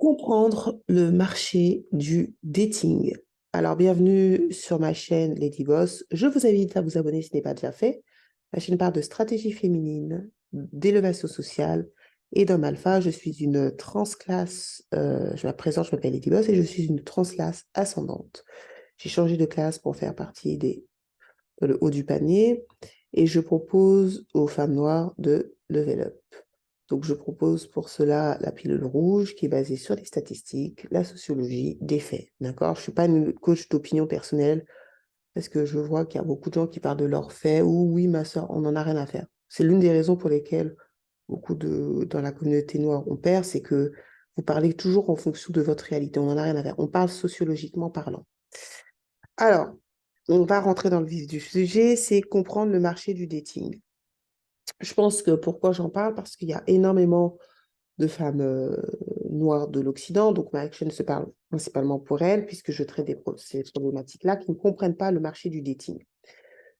Comprendre le marché du dating. Alors, bienvenue sur ma chaîne Lady Boss. Je vous invite à vous abonner si ce n'est pas déjà fait. Ma chaîne parle de stratégie féminine, d'élévation sociale et d'homme alpha. Je suis une transclasse, je me présente, je m'appelle Lady Boss et je suis une transclasse ascendante. J'ai changé de classe pour faire partie le haut du panier et je propose aux femmes noires de level up. Donc, je propose pour cela la pilule rouge qui est basée sur les statistiques, la sociologie, des faits. D'accord? Je ne suis pas une coach d'opinion personnelle parce que je vois qu'il y a beaucoup de gens qui parlent de leurs faits ou oui, ma soeur, on n'en a rien à faire. C'est l'une des raisons pour lesquelles dans la communauté noire, on perd, c'est que vous parlez toujours en fonction de votre réalité. On n'en a rien à faire. On parle sociologiquement parlant. Alors, on va rentrer dans le vif du sujet, c'est comprendre le marché du dating. Je pense que pourquoi j'en parle, parce qu'il y a énormément de femmes noires de l'Occident. Donc, ma chaîne se parle principalement pour elles, puisque je traite ces problématiques-là qui ne comprennent pas le marché du dating.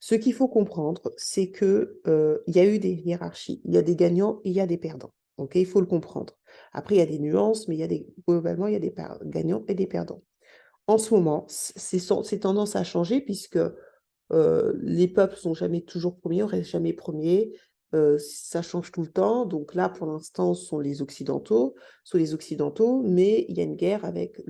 Ce qu'il faut comprendre, c'est que il y a eu des hiérarchies. Il y a des gagnants et il y a des perdants. Ok, il faut le comprendre. Après, il y a des nuances, mais globalement, il y a des gagnants et des perdants. En ce moment, c'est tendance à changer puisque les peuples sont jamais toujours premiers, on reste jamais premiers. Ça change tout le temps. Donc là, pour l'instant, sont les Occidentaux, mais il y a une guerre avec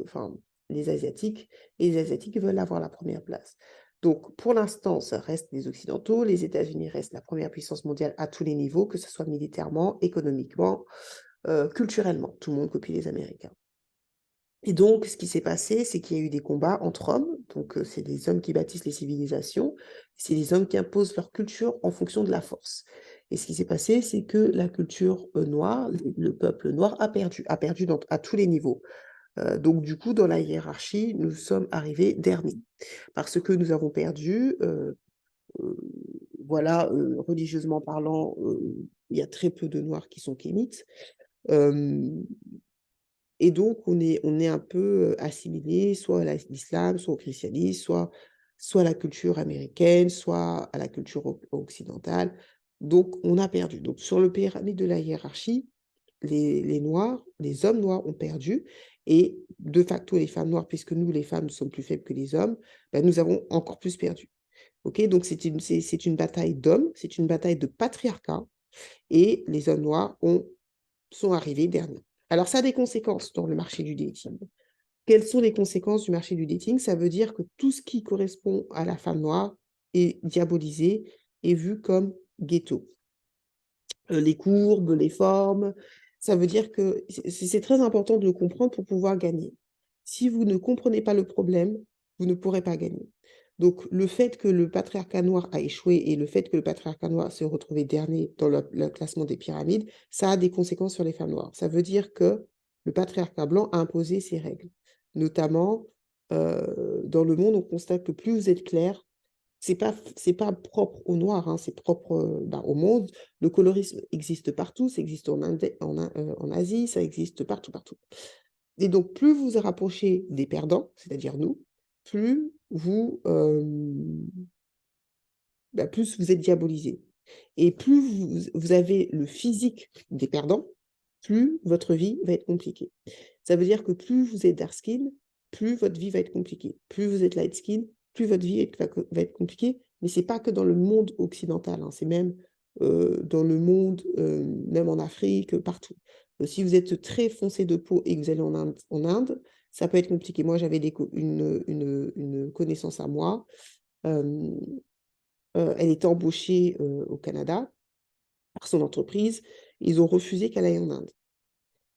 enfin, les Asiatiques, et les Asiatiques veulent avoir la première place. Donc, pour l'instant, ça reste les Occidentaux. Les États-Unis restent la première puissance mondiale à tous les niveaux, que ce soit militairement, économiquement, culturellement. Tout le monde copie les Américains. Et donc, ce qui s'est passé, c'est qu'il y a eu des combats entre hommes. Donc, c'est des hommes qui bâtissent les civilisations. C'est des hommes qui imposent leur culture en fonction de la force. Et ce qui s'est passé, c'est que la culture noire, le peuple noir a perdu à tous les niveaux. Donc, du coup, dans la hiérarchie, nous sommes arrivés derniers. Parce que nous avons perdu, euh, voilà, religieusement parlant, il y a très peu de noirs qui sont kémites. Euh, et donc, on est un peu assimilé soit à l'islam, soit au christianisme, soit à la culture américaine, soit à la culture occidentale. Donc, on a perdu. Donc, sur le pyramide de la hiérarchie, les Noirs, les hommes noirs ont perdu. Et de facto, les femmes noires, puisque nous, les femmes, nous sommes plus faibles que les hommes, ben, nous avons encore plus perdu. OK? Donc, c'est une bataille d'hommes, c'est une bataille de patriarcat. Et les hommes noirs sont arrivés derniers. Alors, ça a des conséquences dans le marché du dating. Quelles sont les conséquences du marché du dating? Ça veut dire que tout ce qui correspond à la femme noire est diabolisé et vu comme ghetto. Les courbes, les formes, ça veut dire que c'est très important de le comprendre pour pouvoir gagner. Si vous ne comprenez pas le problème, vous ne pourrez pas gagner. Donc, le fait que le patriarcat noir a échoué et le fait que le patriarcat noir s'est retrouvé dernier dans le classement des pyramides, ça a des conséquences sur les femmes noires. Ça veut dire que le patriarcat blanc a imposé ses règles. Notamment, dans le monde, on constate que plus vous êtes clair, c'est pas propre aux Noirs, hein, c'est propre au monde. Le colorisme existe partout, ça existe en Asie, ça existe partout, partout. Et donc, plus vous vous rapprochez des perdants, c'est-à-dire nous, plus plus vous êtes diabolisé. Et plus vous avez le physique des perdants, plus votre vie va être compliquée. Ça veut dire que plus vous êtes dark skin, plus votre vie va être compliquée. Plus vous êtes light skin, plus votre vie va être compliquée. Mais ce n'est pas que dans le monde occidental, hein, c'est même dans le monde, même en Afrique, partout. Si vous êtes très foncé de peau et que vous allez en Inde, ça peut être compliqué. Moi, j'avais une connaissance à moi. euh, Elle était embauchée au Canada par son entreprise. Ils ont refusé qu'elle aille en Inde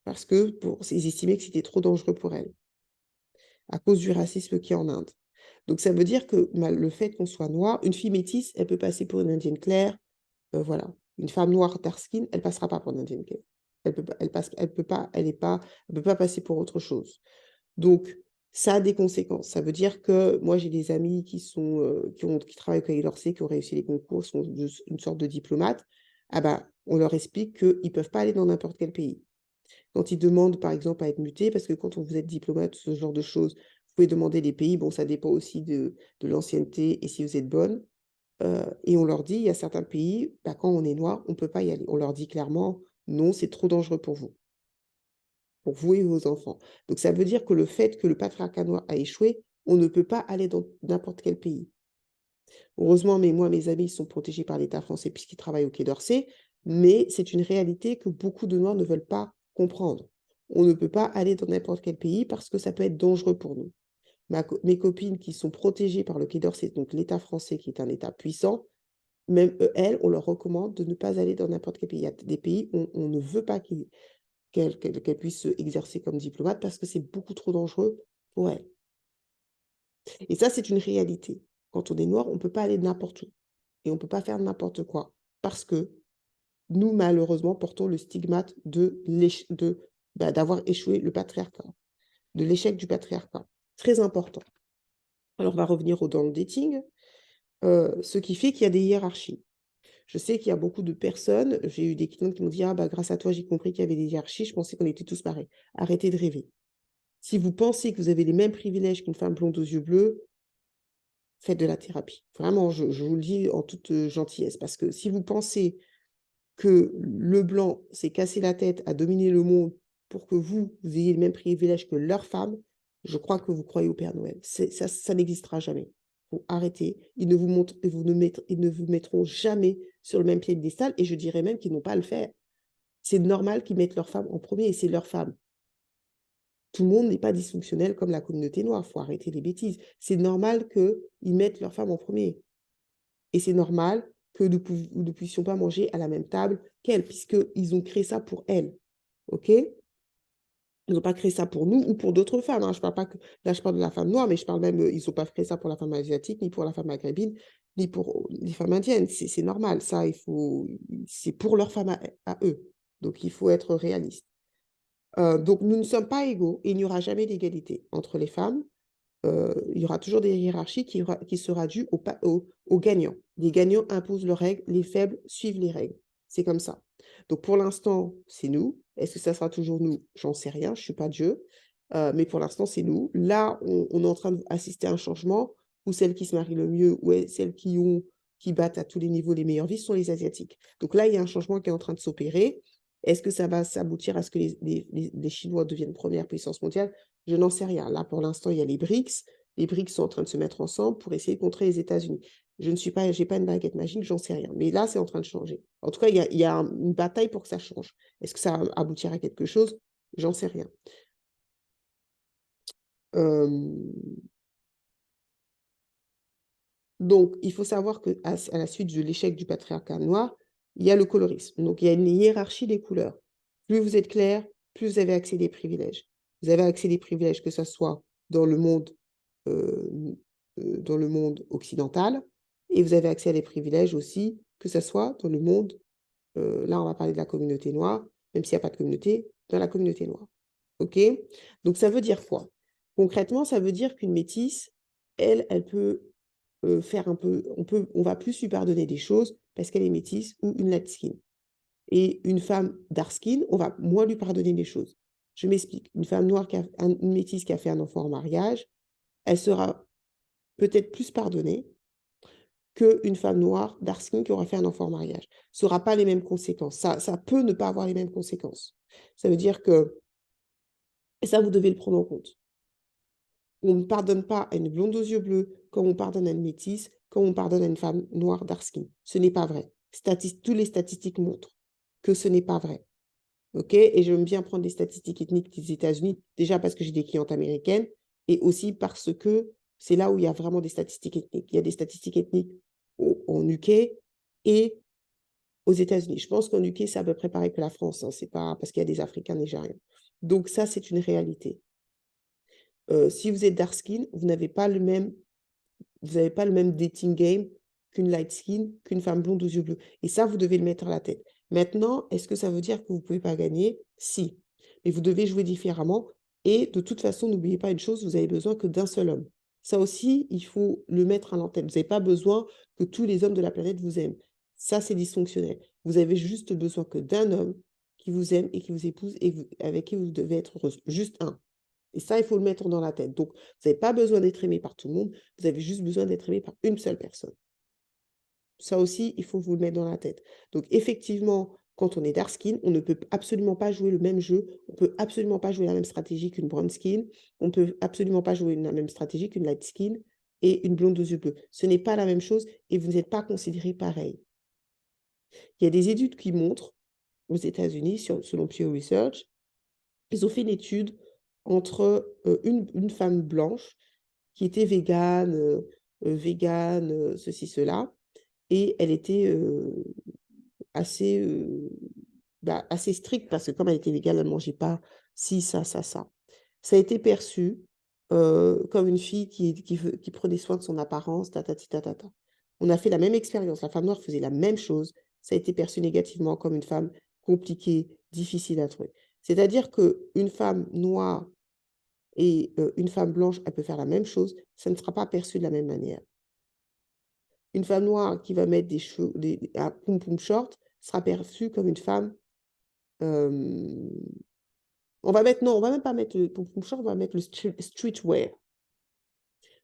parce que ils estimaient que c'était trop dangereux pour elle à cause du racisme qu'il y a en Inde. Donc ça veut dire que le fait qu'on soit noir, une fille métisse, elle peut passer pour une indienne claire, voilà. Une femme noire dark skin, elle passera pas pour une indienne claire. Elle peut pas, elle passe, elle peut pas passer pour autre chose. Donc ça a des conséquences. Ça veut dire que moi j'ai des amis qui travaillent au Quai d'Orsay, qui ont réussi les concours, sont une sorte de diplomates. Ah bah, on leur explique qu'ils ne peuvent pas aller dans n'importe quel pays. Quand ils demandent, par exemple, à être mutés, parce que quand vous êtes diplomate, ce genre de choses, vous pouvez demander les pays. Bon, ça dépend aussi de l'ancienneté et si vous êtes bonne. Et on leur dit, il y a certains pays, bah, quand on est noir, on ne peut pas y aller. On leur dit clairement, non, c'est trop dangereux pour vous. pour vous et vos enfants. Donc, ça veut dire que le fait que le patriarcat noir a échoué, on ne peut pas aller dans n'importe quel pays. Heureusement, mes amis sont protégés par l'État français puisqu'ils travaillent au Quai d'Orsay, mais c'est une réalité que beaucoup de Noirs ne veulent pas comprendre. On ne peut pas aller dans n'importe quel pays parce que ça peut être dangereux pour nous. Mes copines qui sont protégées par le Quai d'Orsay, donc l'État français qui est un État puissant, même elles, on leur recommande de ne pas aller dans n'importe quel pays. Il y a des pays où on ne veut pas qu'elles puissent exercer comme diplomate parce que c'est beaucoup trop dangereux pour elles. Et ça, c'est une réalité. Quand on est noir, on ne peut pas aller n'importe où. Et on ne peut pas faire n'importe quoi. Parce que nous, malheureusement, portons le stigmate d'avoir échoué le patriarcat, de l'échec du patriarcat. Très important. Alors, on va revenir dans le dating, ce qui fait qu'il y a des hiérarchies. Je sais qu'il y a beaucoup de personnes, j'ai eu des clients qui m'ont dit « Ah, bah, grâce à toi, j'ai compris qu'il y avait des hiérarchies, je pensais qu'on était tous pareils. » Arrêtez de rêver. Si vous pensez que vous avez les mêmes privilèges qu'une femme blonde aux yeux bleus, faites de la thérapie. Vraiment, je vous le dis en toute gentillesse, parce que si vous pensez que le blanc s'est cassé la tête à dominer le monde pour que vous ayez les mêmes privilèges que leurs femmes, je crois que vous croyez au Père Noël. Ça n'existera jamais. Il faut arrêter. Ils ne vous mettront jamais sur le même piédestal et je dirais même qu'ils n'ont pas à le faire. C'est normal qu'ils mettent leurs femmes en premier et c'est leurs femmes. Tout le monde n'est pas dysfonctionnel comme la communauté noire. Il faut arrêter les bêtises. C'est normal qu'ils mettent leurs femmes en premier. Et c'est normal que nous ne puissions pas manger à la même table qu'elles, puisqu'ils ont créé ça pour elles. OK? Ils n'ont pas créé ça pour nous ou pour d'autres femmes. Hein. Je parle pas que, là, je parle de la femme noire, mais je parle même, ils n'ont pas créé ça pour la femme asiatique, ni pour la femme maghrébine, ni pour les femmes indiennes. C'est normal. Ça, c'est pour leurs femmes à eux. Donc, il faut être réaliste. Donc, nous ne sommes pas égaux et il n'y aura jamais d'égalité entre les femmes. Il y aura toujours des hiérarchies qui sera due aux gagnants. Les gagnants imposent leurs règles, les faibles suivent les règles. C'est comme ça. Donc pour l'instant, c'est nous. Est-ce que ça sera toujours nous? J'en sais rien, je ne suis pas Dieu. Mais pour l'instant, c'est nous. Là, on est en train d'assister à un changement où celles qui se marient le mieux, ou celles qui battent à tous les niveaux les meilleures vies sont les Asiatiques. Donc là, il y a un changement qui est en train de s'opérer. Est-ce que ça va s'aboutir à ce que les Chinois deviennent première puissance mondiale? Je n'en sais rien. Là, pour l'instant, il y a les BRICS. Les BRICS sont en train de se mettre ensemble pour essayer de contrer les États-Unis. Je n'ai pas une baguette magique, j'en sais rien. Mais là, c'est en train de changer. En tout cas, il y a une bataille pour que ça change. Est-ce que ça aboutira à quelque chose? J'en sais rien. Donc, il faut savoir qu'à la suite de l'échec du patriarcat noir, il y a le colorisme. Donc, il y a une hiérarchie des couleurs. Plus vous êtes clair, plus vous avez accès à des privilèges. Vous avez accès à des privilèges, que ce soit dans le monde occidental, et vous avez accès à des privilèges aussi, que ce soit dans le monde, là on va parler de la communauté noire, même s'il n'y a pas de communauté, dans la communauté noire. OK? Donc ça veut dire quoi? Concrètement, ça veut dire qu'une métisse, elle peut faire un peu, on va plus lui pardonner des choses parce qu'elle est métisse ou une light skin. Et une femme dark skin, on va moins lui pardonner des choses. Je m'explique. Une femme noire, une métisse qui a fait un enfant en mariage, elle sera peut-être plus pardonnée qu'une femme noire, dark skin, qui aura fait un enfant en mariage. Ce n'aura pas les mêmes conséquences. Ça peut ne pas avoir les mêmes conséquences. Ça veut dire que, et ça, vous devez le prendre en compte. On ne pardonne pas à une blonde aux yeux bleus comme on pardonne à une métisse, comme on pardonne à une femme noire, dark skin. Ce n'est pas vrai. Tous les statistiques montrent que ce n'est pas vrai. OK? Et j'aime bien prendre les statistiques ethniques des États-Unis, déjà parce que j'ai des clientes américaines, et aussi parce que c'est là où il y a vraiment des statistiques ethniques. Il y a des statistiques ethniques en UK et aux États-Unis. Je pense qu'en UK, c'est à peu près pareil que la France. Hein. C'est pas parce qu'il y a des Africains nigériens. Donc ça, c'est une réalité. Si vous êtes dark skin, vous n'avez pas le même dating game qu'une light skin, qu'une femme blonde aux yeux bleus. Et ça, vous devez le mettre à la tête. Maintenant, est-ce que ça veut dire que vous ne pouvez pas gagner? Si. Mais vous devez jouer différemment. Et de toute façon, n'oubliez pas une chose, vous avez besoin que d'un seul homme. Ça aussi, il faut le mettre à l'antenne. Vous n'avez pas besoin que tous les hommes de la planète vous aiment. Ça, c'est dysfonctionnel. Vous avez juste besoin que d'un homme qui vous aime et qui vous épouse et avec qui vous devez être heureuse. Juste un. Et ça, il faut le mettre dans la tête. Donc, vous n'avez pas besoin d'être aimé par tout le monde, vous avez juste besoin d'être aimé par une seule personne. Ça aussi, il faut vous le mettre dans la tête. Donc, effectivement, quand on est dark skin, on ne peut absolument pas jouer le même jeu, on ne peut absolument pas jouer la même stratégie qu'une brown skin, on ne peut absolument pas jouer la même stratégie qu'une light skin et une blonde aux yeux bleus. Ce n'est pas la même chose et vous n'êtes pas considérés pareil. Il y a des études qui montrent, aux États-Unis, selon Pew Research, ils ont fait une étude entre une femme blanche qui était végane, ceci, cela, et elle était assez, assez stricte parce que comme elle était végane, elle ne mangeait pas ci, ça, ça, ça. Ça a été perçu comme une fille qui prenait soin de son apparence, tatati, tatata. On a fait la même expérience, la femme noire faisait la même chose, ça a été perçu négativement comme une femme compliquée, difficile à trouver. C'est-à-dire qu'une femme noire et une femme blanche, elle peut faire la même chose, ça ne sera pas perçu de la même manière. Une femme noire qui va mettre des cheveux, un pom-pom short, sera perçue comme une femme. On va mettre, non, on va même pas mettre le pom-pom short, on va mettre le streetwear.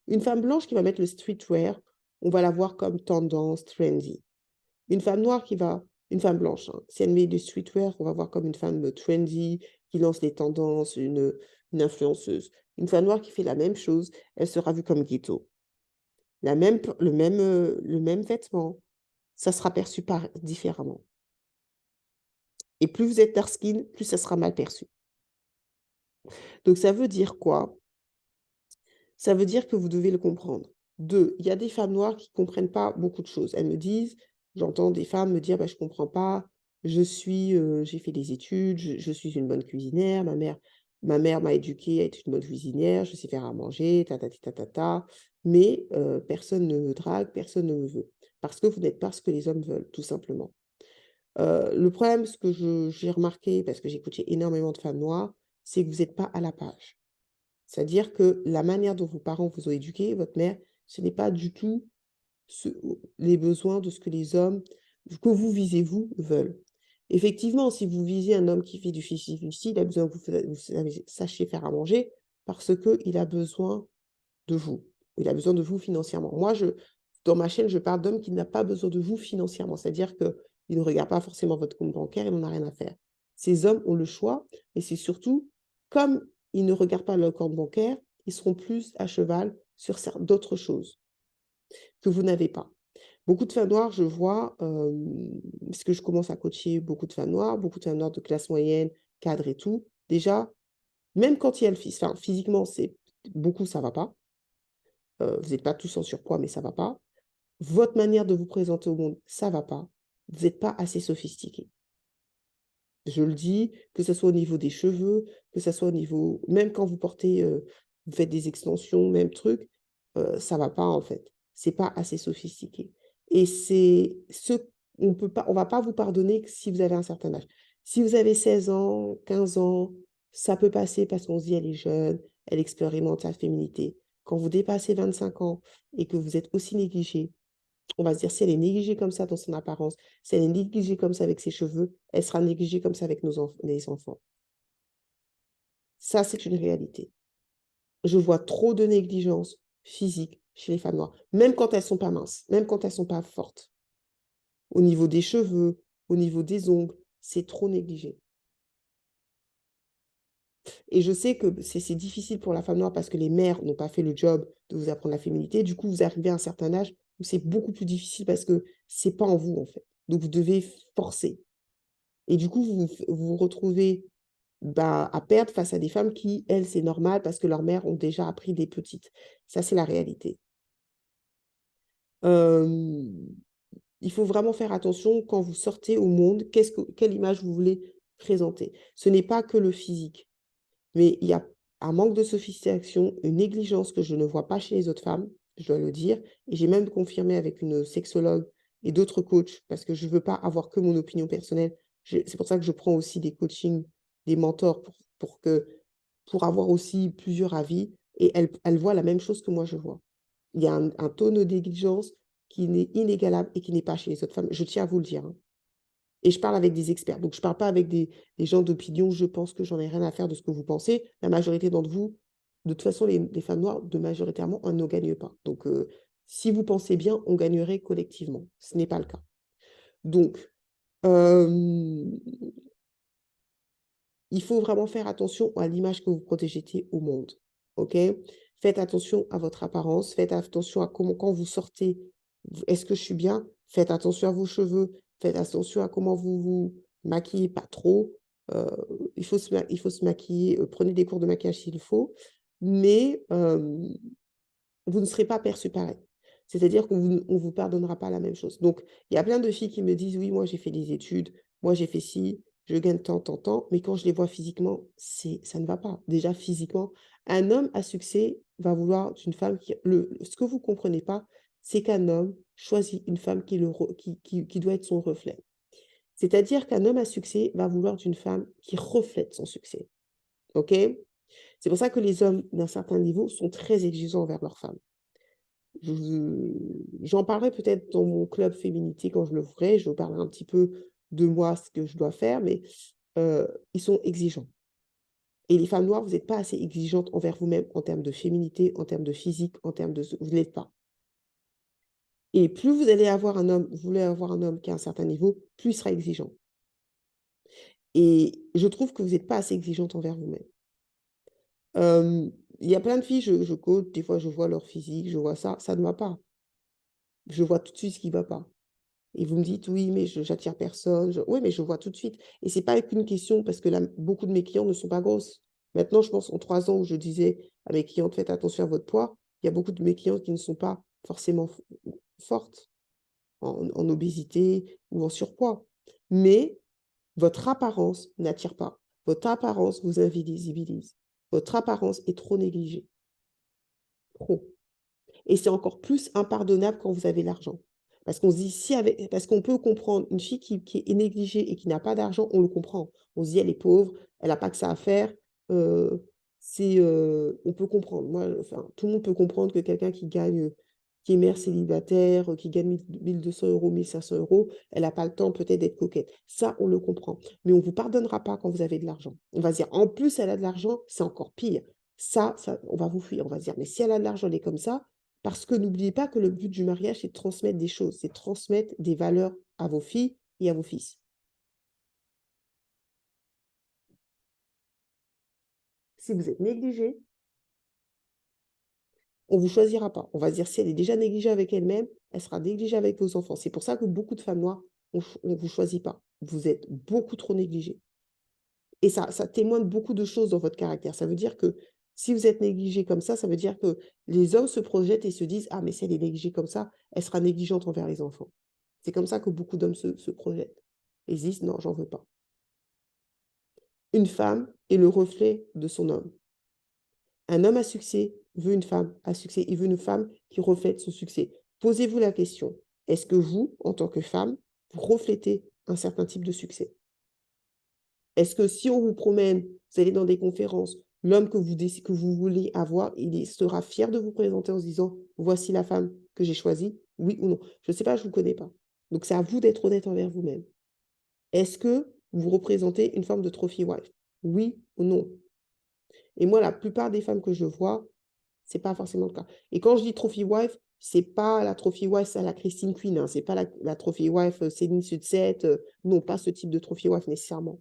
Une femme blanche qui va mettre le streetwear, on va la voir comme tendance, trendy. Une femme noire une femme blanche, hein, si elle met du streetwear, on va voir comme une femme trendy, qui lance les tendances, une influenceuse. Une femme noire qui fait la même chose, elle sera vue comme ghetto. Le même vêtement, ça sera perçu différemment. Et plus vous êtes dark skin, plus ça sera mal perçu. Donc ça veut dire quoi? Ça veut dire que vous devez le comprendre. Deux, il y a des femmes noires qui ne comprennent pas beaucoup de choses. Elles me disent, j'entends des femmes me dire, bah, je ne comprends pas, j'ai fait des études, je suis une bonne cuisinière, ma mère m'a éduquée à être une bonne cuisinière, je sais faire à manger, mais personne ne me drague, personne ne me veut. Parce que vous n'êtes pas ce que les hommes veulent, tout simplement. Le problème, ce que j'ai remarqué, parce que j'ai écouté énormément de femmes noires, c'est que vous n'êtes pas à la page. C'est-à-dire que la manière dont vos parents vous ont éduqué, votre mère, ce n'est pas du tout les besoins de ce que les hommes que vous visez, vous, veulent. Effectivement, si vous visez un homme qui fait du fichi-fichi, il a besoin que vous sachiez faire à manger parce qu'il a besoin de vous. Il a besoin de vous financièrement. Moi, dans ma chaîne, je parle d'hommes qui n'ont pas besoin de vous financièrement. C'est-à-dire qu'ils ne regardent pas forcément votre compte bancaire, ils n'en ont rien à faire. Ces hommes ont le choix, mais c'est surtout, comme ils ne regardent pas leur compte bancaire, ils seront plus à cheval sur d'autres choses que vous n'avez pas. Beaucoup de femmes noires, je vois, parce que je commence à coacher beaucoup de femmes noires de classe moyenne, cadre et tout. Déjà, même quand il y a physiquement, beaucoup, ça ne va pas. Vous n'êtes pas tous en surpoids, mais ça ne va pas. Votre manière de vous présenter au monde, ça ne va pas. Vous n'êtes pas assez sophistiqué. Je le dis, que ce soit au niveau des cheveux, que ce soit au niveau, même quand vous portez, vous faites des extensions, même truc, ça ne va pas en fait. C'est pas assez sophistiqué. Et on va pas vous pardonner que si vous avez un certain âge. Si vous avez 16 ans, 15 ans, ça peut passer parce qu'on se dit elle est jeune, elle expérimente sa féminité. Quand vous dépassez 25 ans et que vous êtes aussi négligé, on va se dire, si elle est négligée comme ça dans son apparence, si elle est négligée comme ça avec ses cheveux, elle sera négligée comme ça avec les enfants. Ça, c'est une réalité. Je vois trop de négligence physique chez les femmes noires, même quand elles ne sont pas minces, même quand elles ne sont pas fortes. Au niveau des cheveux, au niveau des ongles, c'est trop négligé. Et je sais que c'est difficile pour la femme noire parce que les mères n'ont pas fait le job de vous apprendre la féminité. Du coup, vous arrivez à un certain âge où c'est beaucoup plus difficile parce que c'est pas en vous, en fait. Donc, vous devez forcer. Et du coup, vous vous retrouvez à perdre face à des femmes qui, elles, c'est normal parce que leurs mères ont déjà appris des petites. Ça, c'est la réalité. Euh, il faut vraiment faire attention quand vous sortez au monde, quelle image vous voulez présenter. Ce n'est pas que le physique, mais il y a un manque de sophistication, une négligence que je ne vois pas chez les autres femmes, je dois le dire. Et j'ai même confirmé avec une sexologue et d'autres coachs, parce que je ne veux pas avoir que mon opinion personnelle. C'est pour ça que je prends aussi des coachings, des mentors, pour avoir aussi plusieurs avis. Et elle voit la même chose que moi, je vois. Il y a un taux de négligence qui est inégalable et qui n'est pas chez les autres femmes. Je tiens à vous le dire, hein. Et je parle avec des experts. Donc, je ne parle pas avec des gens d'opinion. Je pense que j'en ai rien à faire de ce que vous pensez. La majorité d'entre vous, de toute façon, les femmes noires, majoritairement, on ne gagne pas. Donc, si vous pensez bien, on gagnerait collectivement. Ce n'est pas le cas. Donc, Euh, il faut vraiment faire attention à l'image que vous protégez au monde. OK? Faites attention à votre apparence. Faites attention à comment, quand vous sortez, est-ce que je suis bien? Faites attention à vos cheveux. Faites attention à comment vous vous maquillez, pas trop. Euh, il faut se maquiller. Prenez des cours de maquillage s'il faut. Mais vous ne serez pas perçu pareil. C'est-à-dire qu'on ne vous pardonnera pas la même chose. Donc, il y a plein de filles qui me disent, oui, moi j'ai fait des études, moi j'ai fait ci, je gagne tant, mais quand je les vois physiquement, ça ne va pas. Déjà physiquement, un homme à succès va vouloir une femme qui... ce que vous ne comprenez pas, c'est qu'un homme choisit une femme qui doit être son reflet. C'est-à-dire qu'un homme à succès va vouloir une femme qui reflète son succès. OK? C'est pour ça que les hommes d'un certain niveau sont très exigeants envers leurs femmes. J'en parlerai peut-être dans mon club féminité quand je le ferai. Je parlerai un petit peu de moi, ce que je dois faire, mais ils sont exigeants. Et les femmes noires, vous n'êtes pas assez exigeantes envers vous-même en termes de féminité, en termes de physique, en termes de... Vous ne l'êtes pas. Et plus vous allez avoir un homme, vous voulez avoir un homme qui a un certain niveau, plus il sera exigeant. Et je trouve que vous n'êtes pas assez exigeante envers vous-même. Il y a plein de filles, je coach, des fois je vois leur physique, je vois ça ne va pas. Je vois tout de suite ce qui ne va pas. Et vous me dites, oui, mais j'attire personne. Oui, mais je vois tout de suite. Et ce n'est pas qu'une question, parce que là, beaucoup de mes clients ne sont pas grosses. Maintenant, je pense, en 3 ans où je disais à mes clientes, faites attention à votre poids, il y a beaucoup de mes clientes qui ne sont pas forcément fortes en obésité ou en surpoids. Mais votre apparence n'attire pas. Votre apparence vous invisibilise. Votre apparence est trop négligée. Trop. Et c'est encore plus impardonnable quand vous avez l'argent. Parce qu'on se dit, parce qu'on peut comprendre une fille qui est négligée et qui n'a pas d'argent, on le comprend. On se dit, elle est pauvre, elle n'a pas que ça à faire. euh, on peut comprendre. Moi, enfin, tout le monde peut comprendre que quelqu'un qui est mère célibataire, qui gagne 1200 €, 1500 €, elle n'a pas le temps peut-être d'être coquette. Ça, on le comprend. Mais on ne vous pardonnera pas quand vous avez de l'argent. On va se dire, en plus, elle a de l'argent, c'est encore pire. Ça, on va vous fuir. On va se dire, mais si elle a de l'argent, elle est comme ça, parce que n'oubliez pas que le but du mariage, c'est de transmettre des choses, c'est de transmettre des valeurs à vos filles et à vos fils. Si vous êtes négligé, on ne vous choisira pas. On va se dire, si elle est déjà négligée avec elle-même, elle sera négligée avec vos enfants. C'est pour ça que beaucoup de femmes noires, on ne vous choisit pas. Vous êtes beaucoup trop négligée. Et ça témoigne beaucoup de choses dans votre caractère. Ça veut dire que si vous êtes négligé comme ça veut dire que les hommes se projettent et se disent, ah, mais si elle est négligée comme ça, elle sera négligente envers les enfants. C'est comme ça que beaucoup d'hommes se projettent. Ils se disent, non, j'en veux pas. Une femme est le reflet de son homme. Un homme à succès veut une femme à succès. Il veut une femme qui reflète son succès. Posez-vous la question, est-ce que vous, en tant que femme, vous reflétez un certain type de succès? Est-ce que si on vous promène, vous allez dans des conférences, l'homme que vous voulez avoir, sera fier de vous présenter en se disant, voici la femme que j'ai choisie, oui ou non? Je ne sais pas, je ne vous connais pas. Donc c'est à vous d'être honnête envers vous-même. Est-ce que vous représentez une forme de trophy wife? Oui ou non? Et moi, la plupart des femmes que je vois, c'est pas forcément le cas. Et quand je dis trophy wife, c'est pas la trophy wife à la Christine Queen, hein, c'est pas la trophy wife Céline Sudset, non, pas ce type de trophy wife nécessairement.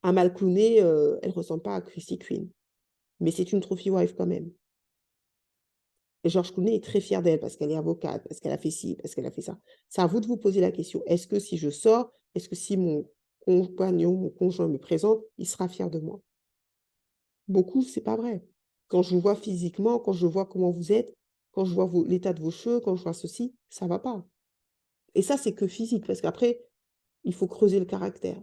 Amal Clooney, elle ressemble pas à Chrissy Queen, mais c'est une trophy wife quand même. Et George Clooney est très fier d'elle parce qu'elle est avocate, parce qu'elle a fait ci, parce qu'elle a fait ça. C'est à vous de vous poser la question. Est-ce que si je sors, est-ce que si mon compagnon, mon conjoint me présente, il sera fier de moi? Beaucoup, c'est pas vrai. Quand je vous vois physiquement, quand je vois comment vous êtes, quand je vois l'état de vos cheveux, quand je vois ceci, ça va pas. Et ça, c'est que physique, parce qu'après, il faut creuser le caractère.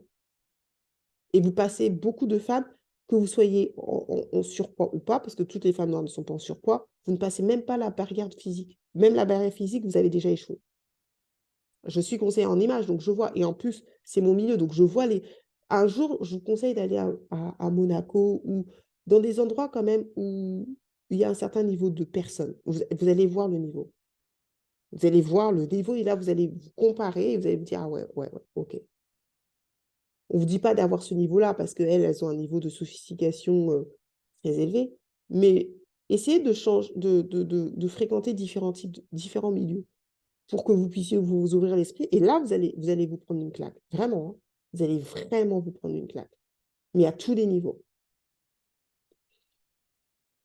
Et vous passez beaucoup de femmes, que vous soyez en surpoids ou pas, parce que toutes les femmes noires ne sont pas en surpoids, vous ne passez même pas la barrière physique. Même la barrière physique, vous avez déjà échoué. Je suis conseillère en images, donc je vois, et en plus, c'est mon milieu, donc je vois les... Un jour, je vous conseille d'aller à Monaco ou dans des endroits quand même où il y a un certain niveau de personnes. Vous allez voir le niveau. Vous allez voir le niveau et là, vous allez vous comparer et vous allez vous dire, ah ouais, ouais, ouais, ok. On ne vous dit pas d'avoir ce niveau-là parce qu'elles ont un niveau de sophistication très élevé, mais essayez de fréquenter différents milieux. pour que vous puissiez vous ouvrir l'esprit. Et là, vous allez vous prendre une claque. Vraiment, hein. Vous allez vraiment vous prendre une claque. Mais à tous les niveaux.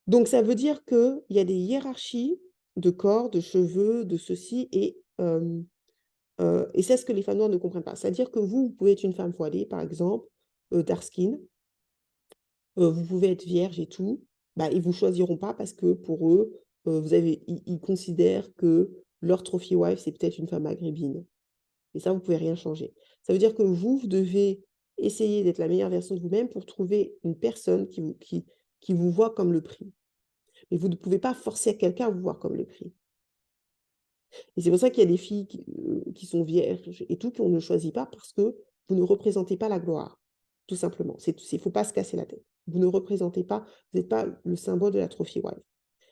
Donc, ça veut dire qu'il y a des hiérarchies de corps, de cheveux, de ceci, et c'est ce que les femmes noires ne comprennent pas. C'est-à-dire que vous pouvez être une femme voilée, par exemple, dark skin, vous pouvez être vierge et tout, bah, ils ne vous choisiront pas parce que pour eux, ils considèrent que leur trophy wife, c'est peut-être une femme maghrébine. Et ça, vous ne pouvez rien changer. Ça veut dire que vous devez essayer d'être la meilleure version de vous-même pour trouver une personne qui vous voit comme le prix. Mais vous ne pouvez pas forcer quelqu'un à vous voir comme le prix. Et c'est pour ça qu'il y a des filles qui sont vierges et tout, qu'on ne choisit pas parce que vous ne représentez pas la gloire, tout simplement. Il ne faut pas se casser la tête. Vous ne représentez pas, vous n'êtes pas le symbole de la trophy wife.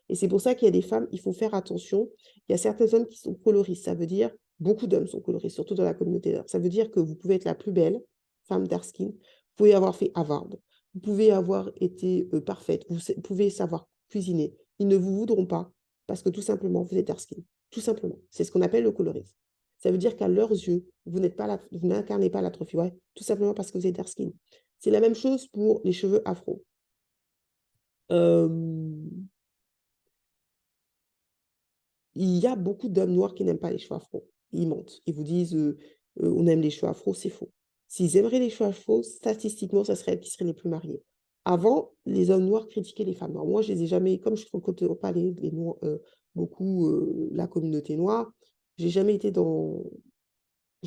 Et c'est pour ça qu'il y a des femmes, il faut faire attention. Il y a certains hommes qui sont coloristes. Ça veut dire, beaucoup d'hommes sont coloristes, surtout dans la communauté noire. Ça veut dire que vous pouvez être la plus belle femme dark skin, vous pouvez avoir fait Harvard, vous pouvez avoir été parfaite, vous pouvez savoir cuisiner. Ils ne vous voudront pas parce que tout simplement, vous êtes dark skin. Tout simplement. C'est ce qu'on appelle le colorisme. Ça veut dire qu'à leurs yeux, vous n'incarnez pas la trophy wife, tout simplement parce que vous êtes dark skin. C'est la même chose pour les cheveux afro. Il y a beaucoup d'hommes noirs qui n'aiment pas les cheveux afro. Ils mentent. Ils vous disent on aime les cheveux afro, c'est faux. S'ils aimeraient les cheveux afro, statistiquement, ça serait elles qui seraient les plus mariées. Avant, les hommes noirs critiquaient les femmes noires. Moi, je les ai jamais, comme je ne côtoie pas beaucoup la communauté noire, j'ai jamais été dans.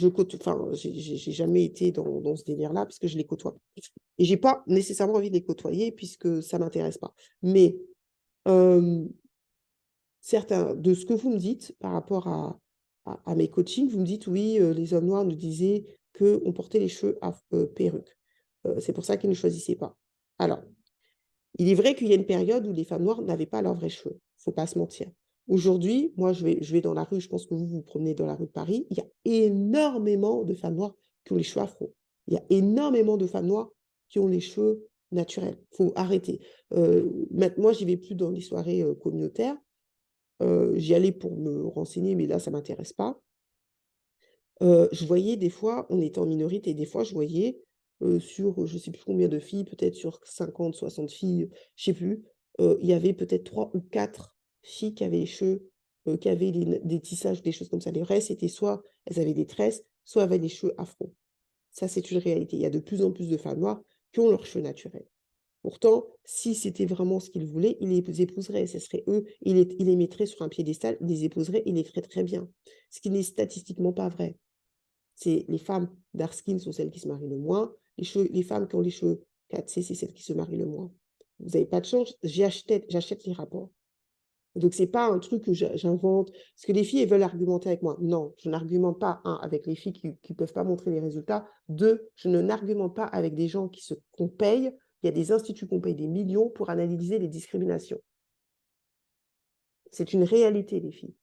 Enfin, j'ai jamais été dans ce délire-là, puisque je les côtoie pas. Et j'ai pas nécessairement envie de les côtoyer, puisque ça m'intéresse pas. Mais certains, de ce que vous me dites par rapport à mes coachings, vous me dites oui, les hommes noirs nous disaient qu'on portait les cheveux à perruque. C'est pour ça qu'ils ne choisissaient pas. Alors, il est vrai qu'il y a une période où les femmes noires n'avaient pas leurs vrais cheveux. Il ne faut pas se mentir. Aujourd'hui, moi, je vais dans la rue, je pense que vous vous promenez dans la rue de Paris, il y a énormément de femmes noires qui ont les cheveux afro. Il y a énormément de femmes noires qui ont les cheveux naturels. Il faut arrêter. Moi, j'y vais plus dans les soirées communautaires. J'y allais pour me renseigner, mais là, ça ne m'intéresse pas. Je voyais des fois, on était en minorité, des fois, je voyais sur je ne sais plus combien de filles, peut-être sur 50, 60 filles, je ne sais plus, il y avait peut-être 3 ou 4 filles qui avaient les cheveux, qui avaient des tissages, des choses comme ça. Les restes, c'était soit elles avaient des tresses, soit elles avaient les cheveux afro. Ça, c'est une réalité. Il y a de plus en plus de femmes noires qui ont leurs cheveux naturels. Pourtant, si c'était vraiment ce qu'ils voulaient, ils les épouseraient. Ce serait eux, ils les mettraient sur un piédestal, ils les épouseraient, ils les feraient très bien. Ce qui n'est statistiquement pas vrai. C'est les femmes dark skin sont celles qui se marient le moins. Les femmes qui ont les cheveux 4C, c'est celles qui se marient le moins. Vous n'avez pas de chance, j'achète les rapports. Donc, ce n'est pas un truc que j'invente. Parce que les filles, elles veulent argumenter avec moi. Non, je n'argumente pas, un, avec les filles qui ne peuvent pas montrer les résultats. Deux, je ne n'argumente pas avec des gens qu'on paye. Il y a des instituts qu'on paye des millions pour analyser les discriminations. C'est une réalité, les filles.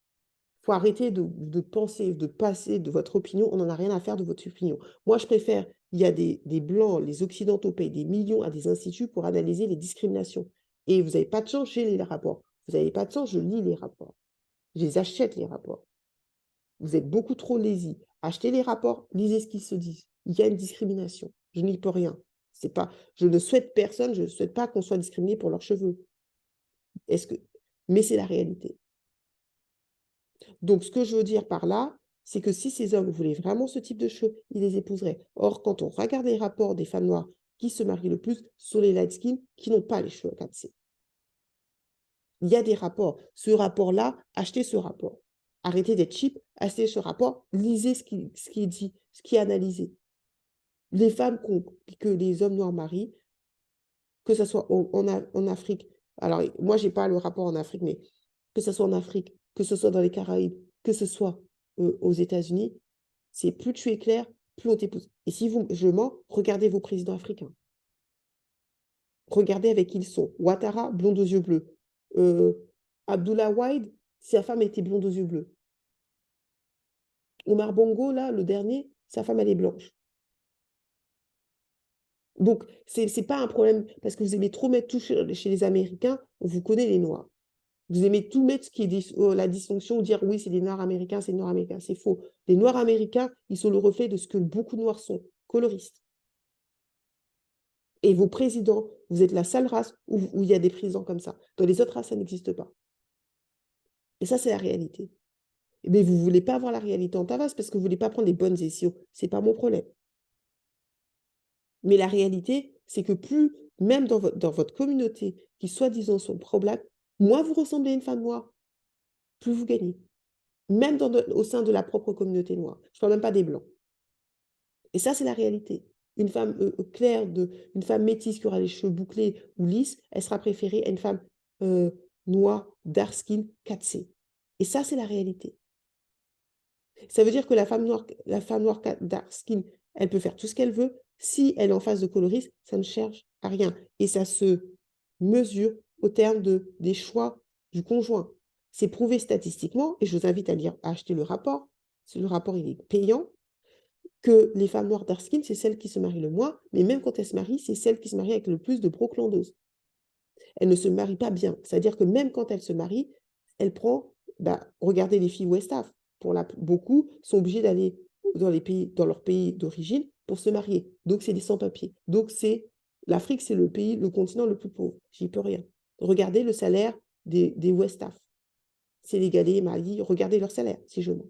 Il faut arrêter de penser, de passer de votre opinion. On n'en a rien à faire de votre opinion. Moi, je préfère, il y a des Blancs, les Occidentaux payent des millions à des instituts pour analyser les discriminations. Et vous n'avez pas de chance, j'ai les rapports. Vous n'avez pas de chance, je lis les rapports. Je les achète, les rapports. Vous êtes beaucoup trop lazy. Achetez les rapports, lisez ce qu'ils se disent. Il y a une discrimination. Je n'y peux rien. C'est pas, je ne souhaite personne, je ne souhaite pas qu'on soit discriminé pour leurs cheveux. Mais c'est la réalité. Donc, ce que je veux dire par là, c'est que si ces hommes voulaient vraiment ce type de cheveux, ils les épouseraient. Or, quand on regarde les rapports des femmes noires qui se marient le plus, sont les light skin qui n'ont pas les cheveux 4C. Il y a des rapports. Ce rapport-là, achetez ce rapport. Arrêtez d'être cheap, achetez ce rapport, lisez ce qui est dit, ce qui est analysé. Les femmes que les hommes noirs marient, que ce soit en Afrique, alors moi, je n'ai pas le rapport en Afrique, mais que ce soit en Afrique, que ce soit dans les Caraïbes, que ce soit aux États-Unis, c'est plus tu es clair, plus on t'épouse. Et si je mens, regardez vos présidents africains. Regardez avec qui ils sont. Ouattara, blonde aux yeux bleus. Abdullah Wade, sa femme était blonde aux yeux bleus. Omar Bongo, là, le dernier, sa femme, elle est blanche. Donc, ce n'est pas un problème parce que vous aimez trop mettre tout chez les Américains, on vous connaît les Noirs. Vous aimez tout mettre ce qui est la dysfonction, dire oui, c'est des Noirs américains, c'est des Noirs américains. C'est faux. Les Noirs américains, ils sont le reflet de ce que beaucoup de Noirs sont, coloristes. Et vos présidents, vous êtes la seule race où il y a des présidents comme ça. Dans les autres races, ça n'existe pas. Et ça, c'est la réalité. Mais vous ne voulez pas voir la réalité en face parce que vous ne voulez pas prendre les bonnes décisions. Ce n'est pas mon problème. Mais la réalité, c'est que plus, même dans votre communauté, qui soi-disant sont pro-black, moins vous ressemblez à une femme noire, plus vous gagnez. Même au sein de la propre communauté noire. Je ne parle même pas des blancs. Et ça, c'est la réalité. Une femme claire, une femme métisse qui aura les cheveux bouclés ou lisses, elle sera préférée à une femme noire, dark skin, 4C. Et ça, c'est la réalité. Ça veut dire que la femme noire dark skin, elle peut faire tout ce qu'elle veut. Si elle est en phase de colorisme, ça ne cherche à rien. Et ça se mesure au terme des choix du conjoint. C'est prouvé statistiquement, et je vous invite à acheter le rapport. Le rapport, il est payant, que les femmes noires dark skin, c'est celles qui se marient le moins, mais même quand elles se marient, c'est celles qui se marient avec le plus de broclandoses. Elles ne se marient pas bien. C'est-à-dire que même quand elles se marient, elles prennent, regardez les filles West Af, beaucoup sont obligées d'aller dans leur pays d'origine pour se marier. Donc, c'est des sans-papiers. Donc, l'Afrique, c'est le continent le plus pauvre. J'y peux rien. Regardez le salaire des West Af. Sénégalais, Mali, regardez leur salaire, si je mens.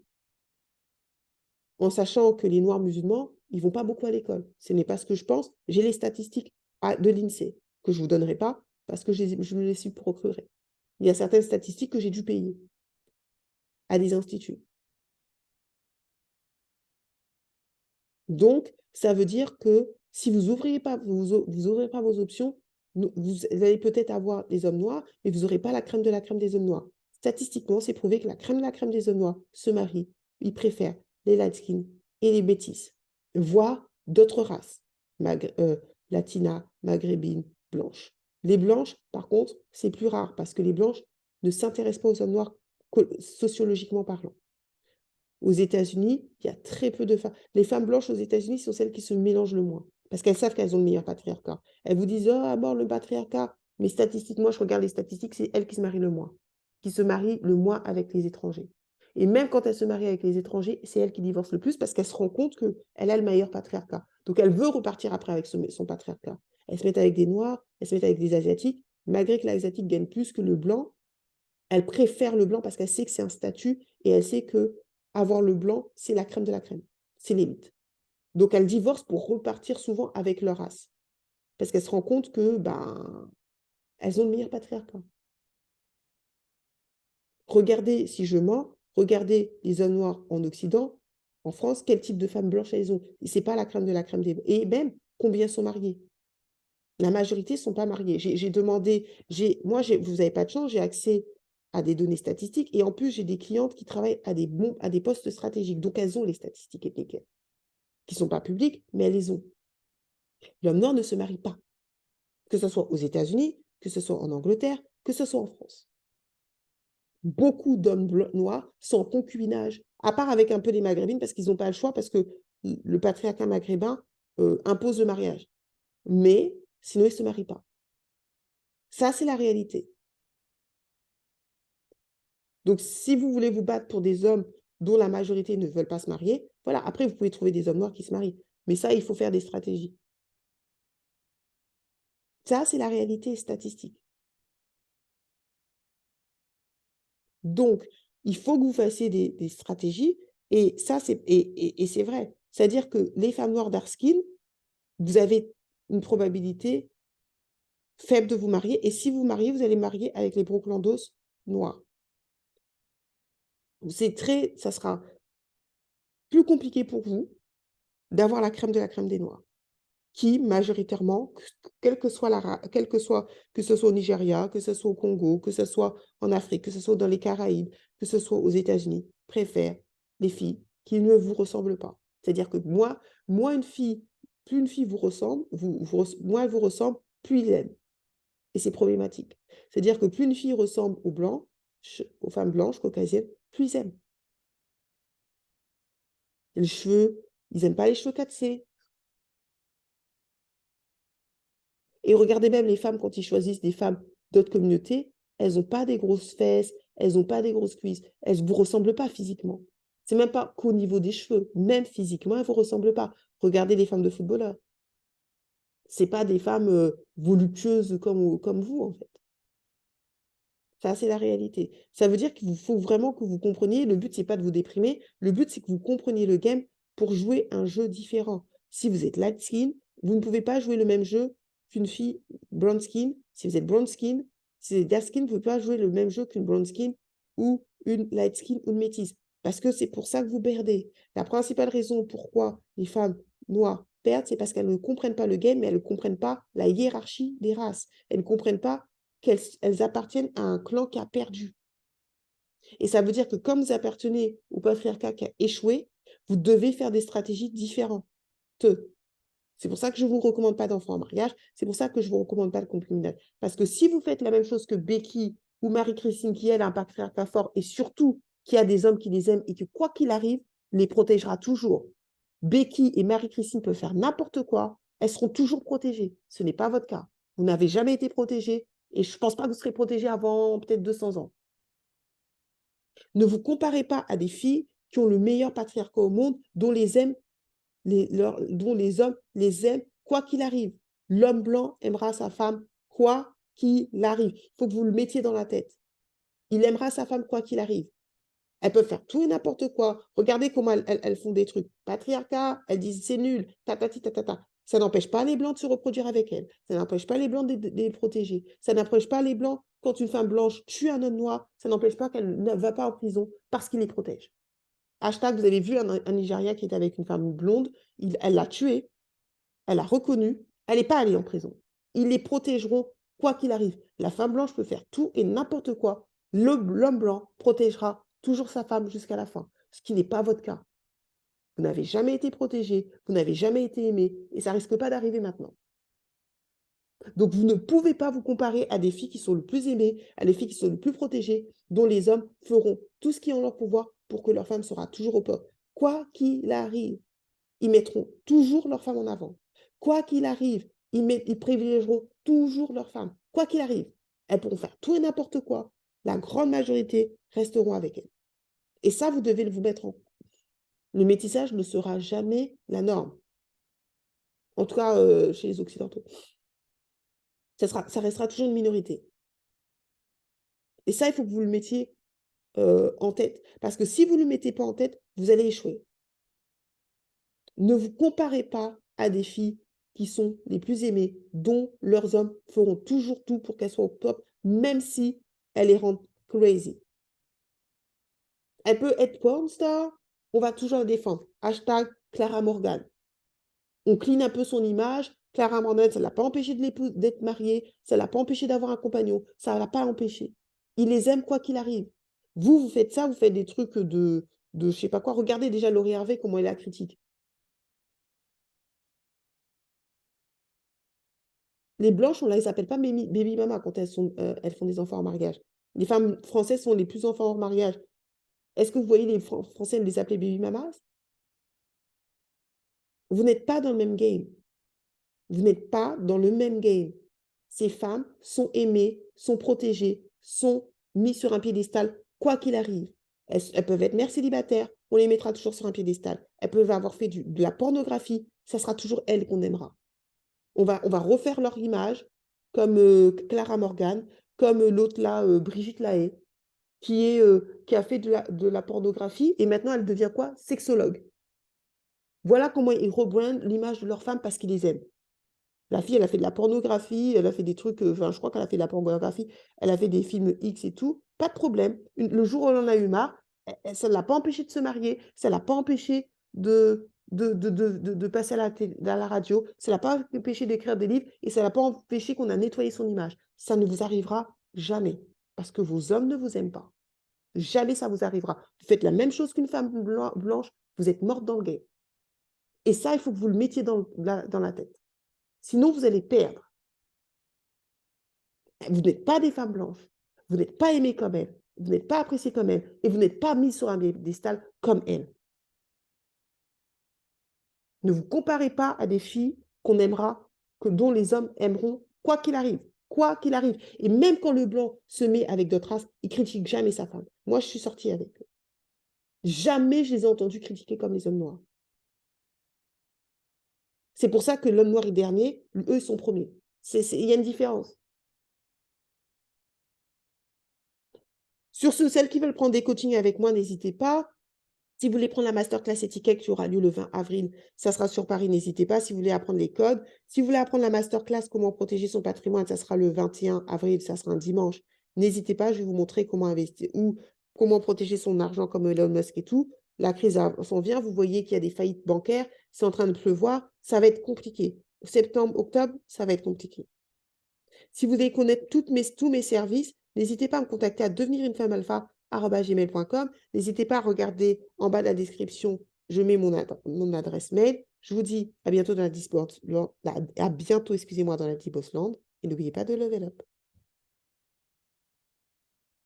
En sachant que les Noirs musulmans, ils ne vont pas beaucoup à l'école. Ce n'est pas ce que je pense. J'ai les statistiques de l'INSEE, que je ne vous donnerai pas parce que je me les suis procurées. Il y a certaines statistiques que j'ai dû payer à des instituts. Donc, ça veut dire que si vous n'ouvrez pas vos options, vous allez peut-être avoir des hommes noirs, mais vous n'aurez pas la crème de la crème des hommes noirs. Statistiquement, c'est prouvé que la crème de la crème des hommes noirs se marient. Ils préfèrent les light skin et les métis, voire d'autres races, latinas, maghrébines, blanches. Les blanches, par contre, c'est plus rare parce que les blanches ne s'intéressent pas aux hommes noirs sociologiquement parlant. Aux États-Unis, il y a très peu de femmes. Les femmes blanches aux États-Unis sont celles qui se mélangent le moins parce qu'elles savent qu'elles ont le meilleur patriarcat. Elles vous disent, oh, à mort le patriarcat. Mais statistiquement, je regarde les statistiques, c'est elles qui se marient le moins, qui se marient le moins avec les étrangers. Et même quand elles se marient avec les étrangers, c'est elles qui divorcent le plus parce qu'elles se rendent compte qu'elle a le meilleur patriarcat. Donc, elle veut repartir après avec son patriarcat. Elles se mettent avec des Noirs, elles se mettent avec des Asiatiques. Malgré que l'Asiatique gagne plus que le blanc, elle préfère le blanc parce qu'elle sait que c'est un statut et elle sait que avoir le blanc, c'est la crème de la crème. C'est limite. Donc, elles divorcent pour repartir souvent avec leur race. Parce qu'elles se rendent compte que, elles ont le meilleur patriarcat. Regardez, si je mens, regardez les hommes noirs en Occident, en France, quel type de femmes blanches elles ont. Ce n'est pas la crème de la crème des... Et même, combien sont mariés? La majorité ne sont pas mariés. J'ai demandé, vous n'avez pas de chance, j'ai accès à des données statistiques et en plus, j'ai des clientes qui travaillent à des postes stratégiques. Donc, elles ont les statistiques ethniques, qui ne sont pas publiques, mais elles les ont. L'homme noir ne se marie pas, que ce soit aux États-Unis, que ce soit en Angleterre, que ce soit en France. Beaucoup d'hommes noirs sont en concubinage, à part avec un peu les maghrébines, parce qu'ils n'ont pas le choix, parce que le patriarcat maghrébin impose le mariage. Mais sinon, ils ne se marient pas. Ça, c'est la réalité. Donc, si vous voulez vous battre pour des hommes dont la majorité ne veulent pas se marier, voilà, après, vous pouvez trouver des hommes noirs qui se marient. Mais ça, il faut faire des stratégies. Ça, c'est la réalité statistique. Donc, il faut que vous fassiez des stratégies. Et ça, c'est vrai. C'est-à-dire que les femmes noires dark skin, vous avez une probabilité faible de vous marier. Et si vous mariez, vous allez marier avec les broclandos noirs. Ça sera plus compliqué pour vous d'avoir la crème de la crème des noirs, qui majoritairement, que ce soit au Nigeria, que ce soit au Congo, que ce soit en Afrique, que ce soit dans les Caraïbes, que ce soit aux États-Unis, préfèrent les filles qui ne vous ressemblent pas. C'est-à-dire que plus une fille vous ressemble, moins elle vous ressemble, plus il aime. Et c'est problématique. C'est-à-dire que plus une fille ressemble aux blancs, aux femmes blanches, caucasiennes, plus ils aiment. Les cheveux, ils n'aiment pas les cheveux 4C. Et regardez même les femmes quand ils choisissent des femmes d'autres communautés, elles n'ont pas des grosses fesses, elles n'ont pas des grosses cuisses, elles ne vous ressemblent pas physiquement. C'est même pas qu'au niveau des cheveux, même physiquement, elles ne vous ressemblent pas. Regardez les femmes de footballeurs. Ce pas des femmes voluptueuses comme vous, en fait. Ça, c'est la réalité. Ça veut dire qu'il faut vraiment que vous compreniez, le but, c'est pas de vous déprimer, le but, c'est que vous compreniez le game pour jouer un jeu différent. Si vous êtes light skin, vous ne pouvez pas jouer le même jeu qu'une fille brown skin. Si vous êtes brown skin, si vous êtes dark skin, vous ne pouvez pas jouer le même jeu qu'une brown skin ou une light skin ou une métisse. Parce que c'est pour ça que vous perdez. La principale raison pourquoi les femmes noires perdent, c'est parce qu'elles ne comprennent pas le game, mais elles ne comprennent pas la hiérarchie des races. Elles ne comprennent pas qu'elles appartiennent à un clan qui a perdu. Et ça veut dire que comme vous appartenez au patriarcat qui a échoué, vous devez faire des stratégies différentes. C'est pour ça que je ne vous recommande pas d'enfants en mariage. C'est pour ça que je ne vous recommande pas de concubinage. Parce que si vous faites la même chose que Becky ou Marie-Christine, qui elle a un patriarcat fort et surtout qui a des hommes qui les aiment et que quoi qu'il arrive, les protégera toujours. Becky et Marie-Christine peuvent faire n'importe quoi, elles seront toujours protégées. Ce n'est pas votre cas. Vous n'avez jamais été protégée et je ne pense pas que vous serez protégée avant peut-être 200 ans. Ne vous comparez pas à des filles qui ont le meilleur patriarcat au monde, dont les hommes les aiment quoi qu'il arrive. L'homme blanc aimera sa femme quoi qu'il arrive. Il faut que vous le mettiez dans la tête. Il aimera sa femme quoi qu'il arrive. Elles peuvent faire tout et n'importe quoi. Regardez comment elles font des trucs. Patriarcat, elles disent c'est nul, tatati tatata. Ça n'empêche pas les Blancs de se reproduire avec elles. Ça n'empêche pas les Blancs de les protéger. Ça n'empêche pas les Blancs, quand une femme blanche tue un homme noir, ça n'empêche pas qu'elle ne va pas en prison parce qu'il les protège. Hashtag, vous avez vu un Nigérien qui était avec une femme blonde, elle l'a tué, elle l'a reconnu, elle n'est pas allée en prison. Ils les protégeront quoi qu'il arrive. La femme blanche peut faire tout et n'importe quoi. L'homme blanc protégera toujours sa femme jusqu'à la fin, ce qui n'est pas votre cas. Vous n'avez jamais été protégé, vous n'avez jamais été aimé, et ça ne risque pas d'arriver maintenant. Donc, vous ne pouvez pas vous comparer à des filles qui sont le plus aimées, à des filles qui sont le plus protégées, dont les hommes feront tout ce qui est en leur pouvoir pour que leur femme sera toujours au top. Quoi qu'il arrive, ils mettront toujours leur femme en avant. Quoi qu'il arrive, ils privilégieront toujours leur femme. Quoi qu'il arrive, elles pourront faire tout et n'importe quoi. La grande majorité resteront avec elles. Et ça, vous devez vous mettre en... Le métissage ne sera jamais la norme. En tout cas, chez les Occidentaux. Ça restera toujours une minorité. Et ça, il faut que vous le mettiez en tête. Parce que si vous ne le mettez pas en tête, vous allez échouer. Ne vous comparez pas à des filles qui sont les plus aimées, dont leurs hommes feront toujours tout pour qu'elles soient au top, même si elles les rendent crazy. Elle peut être porn star, on va toujours la défendre. Hashtag Clara Morgan. On clean un peu son image. Clara Morgan, ça ne l'a pas empêché d'être mariée, ça ne l'a pas empêché d'avoir un compagnon, ça ne l'a pas empêché. Il les aime quoi qu'il arrive. Vous faites ça, vous faites des trucs de je ne sais pas quoi. Regardez déjà Laurie Hervé, comment elle la critique. Les blanches, on ne les appelle pas baby mama quand elles font des enfants en mariage. Les femmes françaises sont les plus enfants en mariage. Est-ce que vous voyez les Français les appeler baby mamas? Vous n'êtes pas dans le même game. Vous n'êtes pas dans le même game. Ces femmes sont aimées, sont protégées, sont mises sur un piédestal, quoi qu'il arrive. Elles peuvent être mères célibataires, on les mettra toujours sur un piédestal. Elles peuvent avoir fait de la pornographie, ça sera toujours elles qu'on aimera. On va refaire leur image, comme Clara Morgan, comme l'autre là, Brigitte Lahaie, qui a fait de la pornographie et maintenant elle devient quoi? Sexologue. Voilà comment ils rebrandent l'image de leur femme parce qu'ils les aiment. La fille, elle a fait de la pornographie, elle a fait des trucs, enfin, je crois qu'elle a fait de la pornographie, elle a fait des films X et tout, pas de problème. Le jour où elle en a eu marre, ça ne l'a pas empêché de se marier, ça ne l'a pas empêché de passer à la radio, ça ne l'a pas empêché d'écrire des livres et ça ne l'a pas empêché qu'on a nettoyé son image. Ça ne vous arrivera jamais parce que vos hommes ne vous aiment pas. Jamais ça vous arrivera. Vous faites la même chose qu'une femme blanche, vous êtes morte dans le game. Et ça, il faut que vous le mettiez dans la tête. Sinon, vous allez perdre. Vous n'êtes pas des femmes blanches. Vous n'êtes pas aimées comme elles. Vous n'êtes pas appréciées comme elles. Et vous n'êtes pas mis sur un piédestal comme elles. Ne vous comparez pas à des filles qu'on aimera, dont les hommes aimeront, quoi qu'il arrive. Quoi qu'il arrive. Et même quand le blanc se met avec d'autres races, il critique jamais sa femme. Moi, je suis sortie avec eux. Jamais je les ai entendus critiquer comme les hommes noirs. C'est pour ça que l'homme noir est dernier, eux sont premiers. Il y a une différence. Sur celles qui veulent prendre des coachings avec moi, n'hésitez pas. Si vous voulez prendre la masterclass étiquette qui aura lieu le 20 avril, ça sera sur Paris, n'hésitez pas. Si vous voulez apprendre les codes, si vous voulez apprendre la masterclass comment protéger son patrimoine, ça sera le 21 avril, ça sera un dimanche. N'hésitez pas, je vais vous montrer comment investir ou comment protéger son argent comme Elon Musk et tout. La crise s'en vient, vous voyez qu'il y a des faillites bancaires, c'est en train de pleuvoir, ça va être compliqué. Septembre, octobre, ça va être compliqué. Si vous voulez connaître tous mes services, n'hésitez pas à me contacter à devenirunefemmealpha@gmail.com. N'hésitez pas à regarder en bas de la description, je mets mon adresse mail. Je vous dis à bientôt dans la Disboss, à bientôt, excusez-moi, dans la Disboss Land. Et n'oubliez pas de level up.